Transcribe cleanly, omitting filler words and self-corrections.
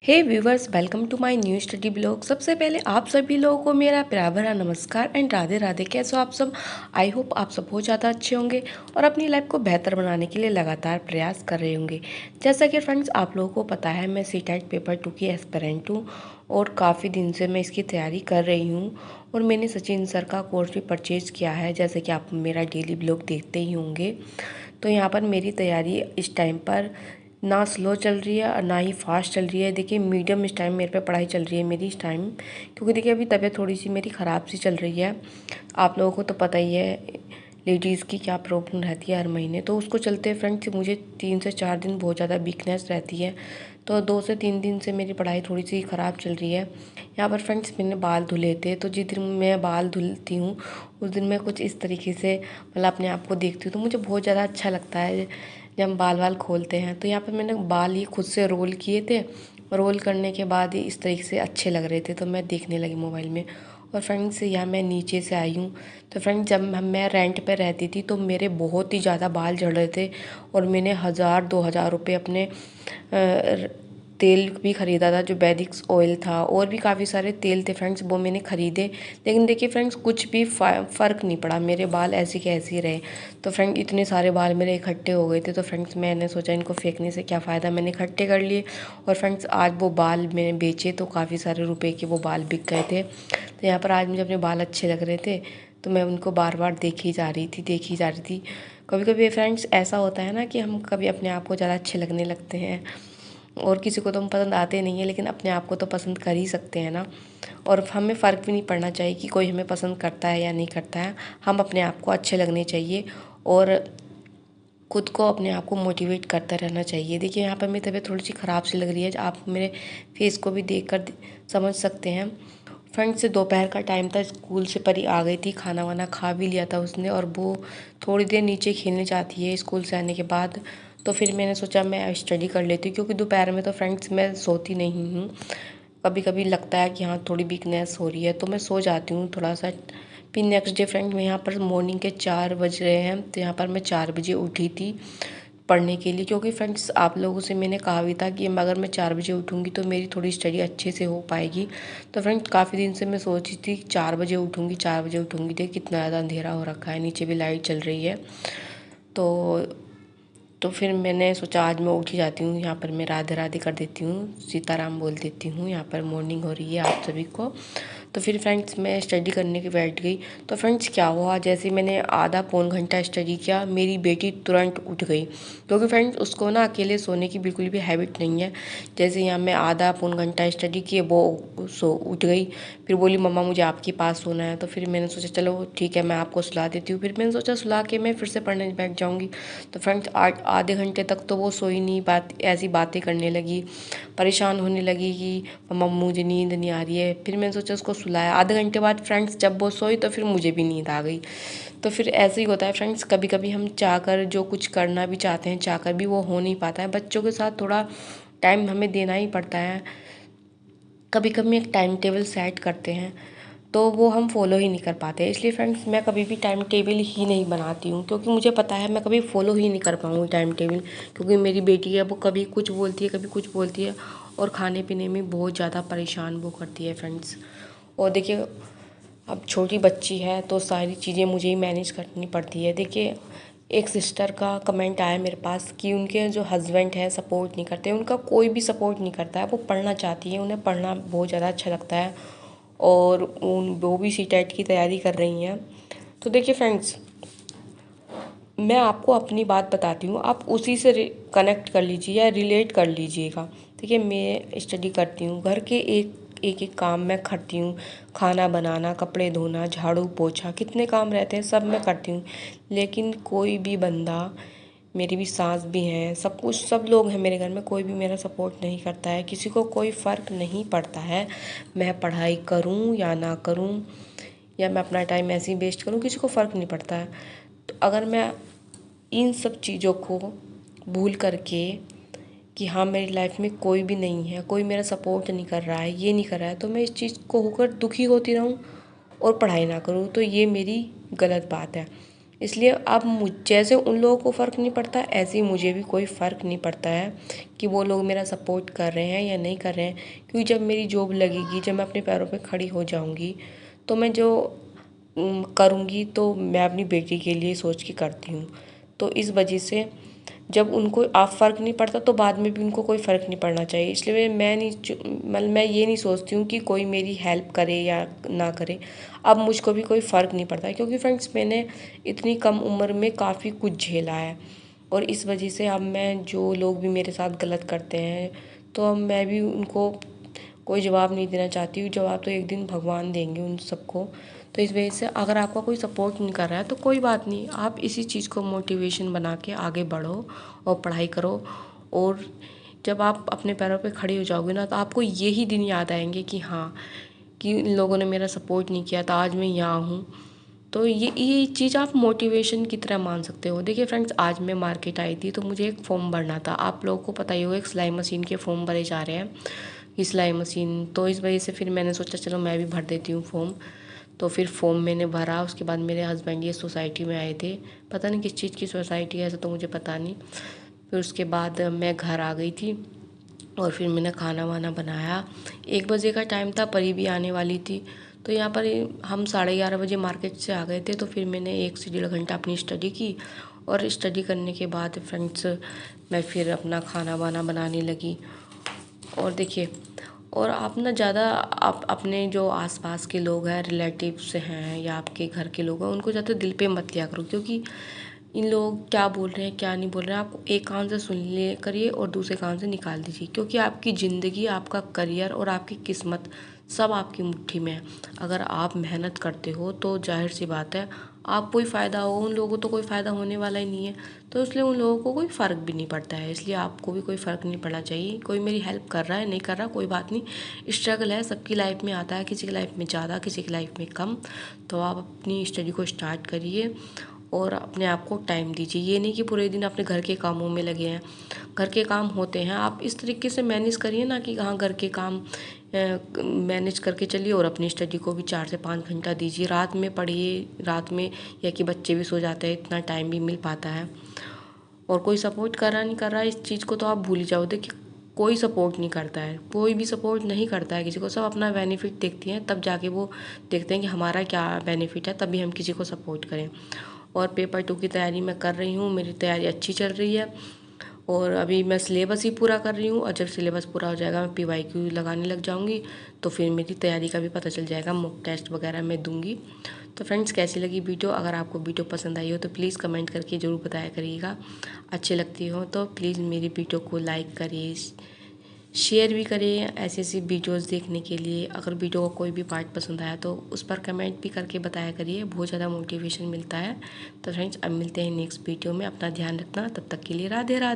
Hey viewers, welcome to my new study blog. सबसे पहले आप सभी लोगों को मेरा प्यार भरा नमस्कार एंड राधे राधे। कैसे हो आप सब? आई होप आप सब बहुत ज़्यादा अच्छे होंगे और अपनी लाइफ को बेहतर बनाने के लिए लगातार प्रयास कर रहे होंगे। जैसा कि फ्रेंड्स आप लोगों को पता है, मैं सीटेट पेपर 2 की एस्पिरेंट हूँ और काफ़ी दिन से मैं इसकी तैयारी कर रही हूँ। और मैंने सचिन सर का कोर्स भी परचेज़ किया है, जैसे कि आप मेरा डेली ब्लॉग देखते ही होंगे। तो यहाँ पर मेरी तैयारी इस टाइम पर ना स्लो चल रही है और ना ही फास्ट चल रही है। देखिए, मीडियम इस टाइम मेरे पे पढ़ाई चल रही है मेरी इस टाइम, क्योंकि देखिए अभी तबीयत थोड़ी सी मेरी ख़राब सी चल रही है। आप लोगों को तो पता ही है लेडीज़ की क्या प्रॉब्लम रहती है हर महीने। तो उसको चलते फ्रेंड्स मुझे 3 से 4 दिन बहुत ज़्यादा वीकनेस रहती है। तो 2 से 3 दिन से मेरी पढ़ाई थोड़ी सी ख़राब चल रही है। यहाँ पर फ्रेंड्स मैंने बाल धुले थे, तो जिस दिन मैं बाल धुलती हूँ उस दिन मैं कुछ इस तरीके से मतलब अपने आप को देखती हूँ, तो मुझे बहुत ज़्यादा अच्छा लगता है जब हम बाल वाल खोलते हैं। तो यहाँ पर मैंने बाल ही खुद से रोल किए थे। रोल करने के बाद ही इस तरीके से अच्छे लग रहे थे, तो मैं देखने लगी मोबाइल में। और फ्रेंड्स यहाँ मैं नीचे से आई हूँ। तो फ्रेंड्स जब मैं रेंट पे रहती थी तो मेरे बहुत ही ज़्यादा बाल झड़ रहे थे और मैंने 1000-2000 रुपये अपने तेल भी ख़रीदा था, जो वैदिक्स ऑयल था, और भी काफ़ी सारे तेल थे फ्रेंड्स, वो मैंने ख़रीदे। लेकिन देखिए फ्रेंड्स, कुछ भी फ़र्क नहीं पड़ा, मेरे बाल ऐसे के ऐसे ही रहे। तो फ्रेंड इतने सारे बाल मेरे इकट्ठे हो गए थे, तो फ्रेंड्स मैंने सोचा इनको फेंकने से क्या फ़ायदा, मैंने इकट्ठे कर लिए। और फ्रेंड्स आज वो बाल मैंने बेचे तो काफ़ी सारे रुपए के वो बाल बिक गए थे। तो यहाँ पर आज मुझे अपने बाल अच्छे लग रहे थे, तो मैं उनको बार बार देखी जा रही थी। कभी कभी फ्रेंड्स ऐसा होता है ना कि हम कभी अपने आप को ज़्यादा अच्छे लगने लगते हैं, और किसी को तो हम पसंद आते नहीं है, लेकिन अपने आप को तो पसंद कर ही सकते हैं ना। और हमें फ़र्क भी नहीं पड़ना चाहिए कि कोई हमें पसंद करता है या नहीं करता है। हम अपने आप को अच्छे लगने चाहिए और खुद को अपने आप को मोटिवेट करता रहना चाहिए। देखिए यहाँ पर मेरी तबीयत थोड़ी सी ख़राब सी लग रही है, आप मेरे फेस को भी देख कर समझ सकते हैं। फ्रेंड्स दोपहर का टाइम था, स्कूल से परी आ गई थी, खाना वाना खा भी लिया था उसने, और वो थोड़ी देर नीचे खेलने जाती है स्कूल से आने के बाद। तो फिर मैंने सोचा मैं स्टडी कर लेती हूँ, क्योंकि दोपहर में तो फ्रेंड्स मैं सोती नहीं हूँ। कभी कभी लगता है कि हाँ थोड़ी वीकनेस हो रही है तो मैं सो जाती हूँ थोड़ा सा। फिर नेक्स्ट डे फ्रेंड मैं यहाँ पर मॉर्निंग के 4 बज रहे हैं, तो यहाँ पर मैं 4 बजे उठी थी पढ़ने के लिए, क्योंकि फ्रेंड्स आप लोगों से मैंने कहा भी था कि अगर मैं 4 बजे उठूँगी तो मेरी थोड़ी स्टडी अच्छे से हो पाएगी। तो फ्रेंड्स काफ़ी दिन से मैं सोची थी 4 बजे उठूँगी, 4 बजे उठूँगी। देख कितना ज़्यादा अंधेरा हो रखा है, नीचे भी लाइट चल रही है। तो तो फिर मैंने सोचा आज मैं उठ ही जाती हूँ, यहाँ पर मैं राधे राधे कर देती हूँ, सीताराम बोल देती हूँ। यहाँ पर मॉर्निंग हो रही है आप सभी को। तो फिर फ्रेंड्स मैं स्टडी करने के बैठ गई। तो फ्रेंड्स क्या हुआ, जैसे मैंने आधा पौन घंटा स्टडी किया, मेरी बेटी तुरंत उठ गई, क्योंकि फ्रेंड्स उसको ना अकेले सोने की बिल्कुल भी हैबिट नहीं है। जैसे यहाँ मैं आधा पौन घंटा स्टडी किए, वो उठ गई। फिर बोली मम्मा मुझे आपके पास सोना है। तो फिर मैंने सोचा चलो ठीक है मैं आपको सुला देती हूँ। फिर मैंने सोचा सुला के मैं फिर से पढ़ने बैठ जाऊँगी। तो फ्रेंड्स आधे घंटे तक तो वो सोई नहीं, ऐसी बातें करने लगी, परेशान होने लगी कि मम्मा मुझे नींद नहीं आ रही है। फिर मैंने सोचा उसको सुलाया। आधे घंटे बाद फ्रेंड्स जब वो सोई तो फिर मुझे भी नींद आ गई। तो फिर ऐसे ही होता है फ्रेंड्स, कभी कभी हम चाहकर जो कुछ करना भी चाहते हैं, चाहकर भी वो हो नहीं पाता है। बच्चों के साथ थोड़ा टाइम हमें देना ही पड़ता है। कभी कभी एक टाइम टेबल सेट करते हैं तो वो हम फॉलो ही नहीं कर पाते। इसलिए फ्रेंड्स मैं कभी भी टाइम टेबल ही नहीं बनाती हूँ, क्योंकि मुझे पता है मैं कभी फॉलो ही नहीं कर पाऊँगी टाइम टेबल। क्योंकि मेरी बेटी है, वो कभी कुछ बोलती है कभी कुछ बोलती है, और खाने पीने में बहुत ज़्यादा परेशान वो करती है फ्रेंड्स। और देखिए अब छोटी बच्ची है तो सारी चीज़ें मुझे ही मैनेज करनी पड़ती है। देखिए एक सिस्टर का कमेंट आया मेरे पास कि उनके जो हस्बैंड हैं सपोर्ट नहीं करते, उनका कोई भी सपोर्ट नहीं करता है। वो पढ़ना चाहती है, उन्हें पढ़ना बहुत ज़्यादा अच्छा लगता है, और वो भी सीटेट की तैयारी कर रही हैं। तो देखिए फ्रेंड्स, मैं आपको अपनी बात बताती हूँ, आप उसी से कनेक्ट कर लीजिए या रिलेट कर लीजिएगा। देखिए मैं स्टडी करती हूँ, घर के एक एक काम मैं करती हूँ, खाना बनाना, कपड़े धोना, झाड़ू पोछा, कितने काम रहते हैं सब मैं करती हूँ। लेकिन कोई भी बंदा, मेरी भी सास भी हैं, सब कुछ सब लोग हैं मेरे घर में, कोई भी मेरा सपोर्ट नहीं करता है। किसी को कोई फ़र्क नहीं पड़ता है मैं पढ़ाई करूँ या ना करूँ, या मैं अपना टाइम ऐसे ही वेस्ट करूँ, किसी को फ़र्क नहीं पड़ता है। तो अगर मैं इन सब चीज़ों को भूल करके कि हाँ मेरी लाइफ में कोई भी नहीं है, कोई मेरा सपोर्ट नहीं कर रहा है, ये नहीं कर रहा है, तो मैं इस चीज़ को होकर दुखी होती रहूँ और पढ़ाई ना करूँ, तो ये मेरी गलत बात है। इसलिए अब जैसे उन लोगों को फ़र्क नहीं पड़ता, ऐसे ही मुझे भी कोई फ़र्क नहीं पड़ता है कि वो लोग मेरा सपोर्ट कर रहे हैं या नहीं कर रहे हैं। क्योंकि जब मेरी जॉब लगेगी, जब मैं अपने पैरों पे खड़ी हो जाऊंगी, तो मैं जो करूंगी तो मैं अपनी बेटी के लिए सोच के करती हूँ। तो इस वजह से जब उनको आप फ़र्क नहीं पड़ता तो बाद में भी उनको कोई फ़र्क नहीं पड़ना चाहिए। इसलिए मैं नहीं मतलब मैं ये नहीं सोचती हूँ कि कोई मेरी हेल्प करे या ना करे। अब मुझको भी कोई फ़र्क नहीं पड़ता है, क्योंकि फ्रेंड्स मैंने इतनी कम उम्र में काफ़ी कुछ झेला है। और इस वजह से अब मैं जो लोग भी मेरे साथ गलत करते हैं, तो अब मैं भी उनको कोई जवाब नहीं देना चाहती हूँ। जवाब तो एक दिन भगवान देंगे उन सबको। तो इस वजह से अगर आपका कोई सपोर्ट नहीं कर रहा है तो कोई बात नहीं, आप इसी चीज़ को मोटिवेशन बना के आगे बढ़ो और पढ़ाई करो। और जब आप अपने पैरों पे खड़ी हो जाओगे ना, तो आपको यही दिन याद आएंगे कि हाँ, कि इन लोगों ने मेरा सपोर्ट नहीं किया था, आज मैं यहाँ हूँ। तो ये चीज़ आप मोटिवेशन की तरह मान सकते हो। देखिए फ्रेंड्स, आज मैं मार्केट आई थी तो मुझे एक फॉर्म भरना था। आप लोगों को पता ही होगा, एक सिलाई मशीन के फॉर्म भरे जा रहे हैं, ये सिलाई मशीन। तो इस वजह से फिर मैंने सोचा चलो मैं भी भर देती हूँ फॉर्म। तो फिर फॉर्म मैंने भरा। उसके बाद मेरे हस्बैंड ये सोसाइटी में आए थे, पता नहीं किस चीज़ की सोसाइटी है, ऐसा तो मुझे पता नहीं। फिर उसके बाद मैं घर आ गई थी और फिर मैंने खाना वाना बनाया। 1 बजे का टाइम था, परी भी आने वाली थी। तो यहाँ पर हम 11:30 बजे मार्केट से आ गए थे। तो फिर मैंने 1 से 1.5 घंटा अपनी स्टडी की, और स्टडी करने के बाद फ्रेंड्स मैं फिर अपना खाना वाना बनाने लगी। और देखिए, और आप ना ज़्यादा आप अपने जो आसपास के लोग हैं, रिलेटिव्स हैं या आपके घर के लोग हैं, उनको ज़्यादा दिल पे मत लिया करो। क्योंकि इन लोग क्या बोल रहे हैं क्या नहीं बोल रहे हैं, आप एक कान से सुन ले करिए और दूसरे कान से निकाल दीजिए। क्योंकि आपकी ज़िंदगी, आपका करियर और आपकी किस्मत सब आपकी मुट्ठी में है। अगर आप मेहनत करते हो तो जाहिर सी बात है आपको ही फ़ायदा हो, उन लोगों को तो कोई फ़ायदा होने वाला ही नहीं है। तो इसलिए उन लोगों को कोई फ़र्क भी नहीं पड़ता है। इसलिए आपको भी कोई फ़र्क नहीं पड़ना चाहिए। कोई मेरी हेल्प कर रहा है नहीं कर रहा, कोई बात नहीं। स्ट्रगल है, सबकी लाइफ में आता है, किसी की लाइफ में ज़्यादा, किसी की लाइफ में कम। तो आप अपनी स्टडी को स्टार्ट करिए और अपने आप को टाइम दीजिए। ये नहीं कि पूरे दिन अपने घर के कामों में लगे हैं। घर के काम होते हैं, आप इस तरीके से मैनेज करिए ना कि हाँ, घर के काम मैनेज करके चलिए और अपनी स्टडी को भी 4 से 5 घंटा दीजिए। रात में पढ़िए, रात में, या कि बच्चे भी सो जाते हैं, इतना टाइम भी मिल पाता है। और कोई सपोर्ट कर रहा नहीं कर रहा है, इस चीज़ को तो आप भूल ही जाओ। देखिए, कोई सपोर्ट नहीं करता है, कोई भी सपोर्ट नहीं करता है किसी को। सब अपना बेनिफिट देखती हैं, तब जाके वो देखते हैं कि हमारा क्या बेनिफिट है, तभी हम किसी को सपोर्ट करें। और पेपर 2 की तैयारी मैं कर रही हूँ, मेरी तैयारी अच्छी चल रही है। और अभी मैं सिलेबस ही पूरा कर रही हूँ, और जब सिलेबस पूरा हो जाएगा मैं PYQ लगाने लग जाऊँगी। तो फिर मेरी तैयारी का भी पता चल जाएगा, मॉक टेस्ट वगैरह मैं दूँगी। तो फ्रेंड्स, कैसी लगी वीडियो? अगर आपको वीडियो पसंद आई हो तो प्लीज़ कमेंट करके ज़रूर बताया करिएगा। अच्छी लगती हो तो प्लीज़ मेरी वीडियो को लाइक करिए, शेयर भी करें ऐसी ऐसी वीडियोस देखने के लिए। अगर वीडियो का कोई भी पार्ट पसंद आया तो उस पर कमेंट भी करके बताया करिए, बहुत ज़्यादा मोटिवेशन मिलता है। तो फ्रेंड्स, अब मिलते हैं नेक्स्ट वीडियो में। अपना ध्यान रखना, तब तक के लिए राधे राधे।